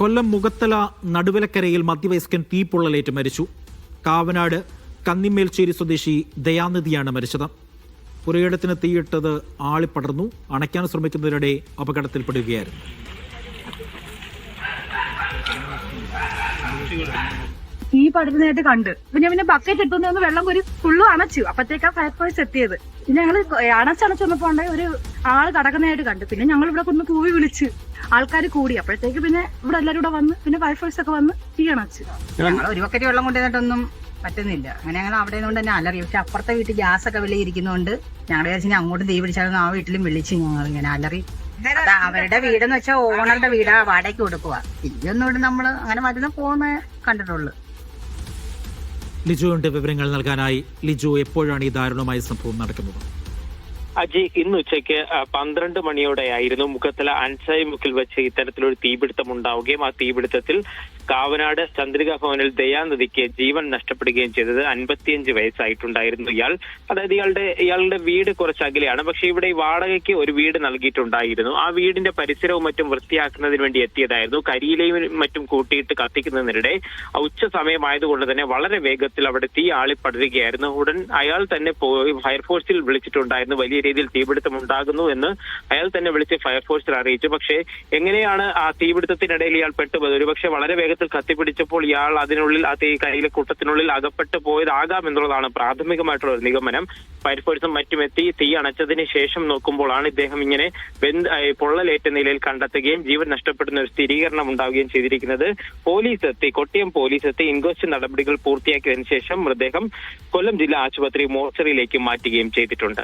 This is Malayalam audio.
കൊല്ലം മുഖത്തല നടുവിലക്കരയിൽ മധ്യവയസ്കൻ തീപ്പൊള്ളലേറ്റ് മരിച്ചു. കാവനാട് കന്നിമേൽച്ചേരി സ്വദേശി ദയാനിധിയാണ് മരിച്ചത്. പുരയിടത്തിന് തീയിട്ടത് ആളിപ്പടർന്നു. അണയ്ക്കാൻ ശ്രമിക്കുന്നതിനിടെ അപകടത്തിൽപ്പെടുകയായിരുന്നു. തീ പടരുന്നതായിട്ട് കണ്ട് പിന്നെ ബക്കറ്റ് ഇട്ടുന്ന വെള്ളം ഒരു ഫുള്ളും അണച്ചു. അപ്പത്തേക്കാ ഫയർഫോഴ്സ് എത്തിയത്. പിന്നെ ഞങ്ങള് അണച്ചണച്ച് വന്നപ്പോ ഒരു ആള് കടക്കുന്നതായിട്ട് കണ്ടു. പിന്നെ ഞങ്ങൾ ഇവിടെ കൊണ്ട് കൂവി വിളിച്ച് ആൾക്കാർ കൂടി. അപ്പോഴത്തേക്ക് പിന്നെ ഇവിടെ എല്ലാവരും കൂടെ വന്ന് പിന്നെ ഫയർഫോഴ്സ് ഒക്കെ വന്ന് തീ അണച്ചു. ഞങ്ങൾ ഒരു ബക്കറ്റ് വെള്ളം കൊണ്ടുവന്നിട്ടൊന്നും പറ്റുന്നില്ല. അങ്ങനെ ഞങ്ങൾ അവിടെ കൊണ്ട് തന്നെ അലറി. പക്ഷെ അപ്പുറത്തെ വീട്ടിൽ ഗ്യാസ് ഒക്കെ വെളിയിരിക്കുന്നതുകൊണ്ട് ഞങ്ങളുടെ വിചാരിച്ചു അങ്ങോട്ടും തീ പിടിച്ചാലും ആ വീട്ടിലും വിളിച്ച് ഞങ്ങൾ ഇങ്ങനെ അലറി. അവരുടെ വീടെന്ന് വെച്ചാൽ ഓണറുടെ വീടാ, വാടകയ്ക്ക് കൊടുക്കുക. തീയൊന്നും ഇവിടെ നമ്മള് അങ്ങനെ മരുന്ന് പോകുന്ന കണ്ടിട്ടുള്ളു. ലിജുവിന്റെ വിവരങ്ങൾ നൽകാനായി. ലിജു, എപ്പോഴാണ് ഈ ദാരുണമായ സംഭവം നടക്കുന്നത്? അജി, ഇന്ന് ഉച്ചയ്ക്ക് 12 മണിയോടെയായിരുന്നു മുഖത്തല അൻസായി മുക്കിൽ വെച്ച് ഇത്തരത്തിലൊരു തീപിടുത്തം ഉണ്ടാവുകയും ആ തീപിടുത്തത്തിൽ കാവനാട് ചന്ദ്രിക ഭവനിൽ ദയാനിധിക്ക് ജീവൻ നഷ്ടപ്പെടുകയും ചെയ്തത്. 55 വയസ്സായിട്ടുണ്ടായിരുന്നു ഇയാൾ. അതായത് ഇയാളുടെ വീട് കുറച്ച് അകലെയാണ്. പക്ഷെ ഇവിടെ വാടകയ്ക്ക് ഒരു വീട് നൽകിയിട്ടുണ്ടായിരുന്നു. ആ വീടിന്റെ പരിസരവും മറ്റും വൃത്തിയാക്കുന്നതിന് വേണ്ടി എത്തിയതായിരുന്നു. കരിയിലെയും മറ്റും കൂട്ടിയിട്ട് കത്തിക്കുന്നതിനിടെ ഉച്ച സമയമായതുകൊണ്ട് തന്നെ വളരെ വേഗത്തിൽ അവിടെ തീ ആളിപ്പടരുകയായിരുന്നു. ഉടൻ അയാൾ തന്നെ പോയി ഫയർഫോഴ്സിൽ വിളിച്ചിട്ടുണ്ടായിരുന്നു. വലിയ രീതിയിൽ തീപിടുത്തം ഉണ്ടാകുന്നു എന്ന് അയാൾ തന്നെ വിളിച്ച് ഫയർഫോഴ്സിൽ അറിയിച്ചു. പക്ഷേ എങ്ങനെയാണ് ആ തീപിടുത്തത്തിനിടയിൽ ഇയാൾ പെട്ടുപോയത്? ഒരുപക്ഷെ വളരെ വേഗത്തിൽ കത്തിപ്പിടിച്ചപ്പോൾ ഇയാൾ അതിനുള്ളിൽ ആ കരിയിലെ കൂട്ടത്തിനുള്ളിൽ അകപ്പെട്ടു പോയതാകാം എന്നുള്ളതാണ് പ്രാഥമികമായിട്ടുള്ള ഒരു നിഗമനം. ഫയർഫോഴ്സും മറ്റുമെത്തി തീ അണച്ചതിന് ശേഷം നോക്കുമ്പോഴാണ് ഇദ്ദേഹം ഇങ്ങനെ പൊള്ളലേറ്റ നിലയിൽ കണ്ടെത്തുകയും ജീവൻ നഷ്ടപ്പെടുന്ന ഒരു സ്ഥിരീകരണം ഉണ്ടാവുകയും ചെയ്തിരിക്കുന്നത്. കൊട്ടിയം പോലീസ് എത്തി ഇൻക്വസ്റ്റ് നടപടികൾ പൂർത്തിയാക്കിയതിനു ശേഷം മൃതദേഹം കൊല്ലം ജില്ലാ ആശുപത്രി മോർച്ചറിയിലേക്ക് മാറ്റുകയും ചെയ്തിട്ടുണ്ട്.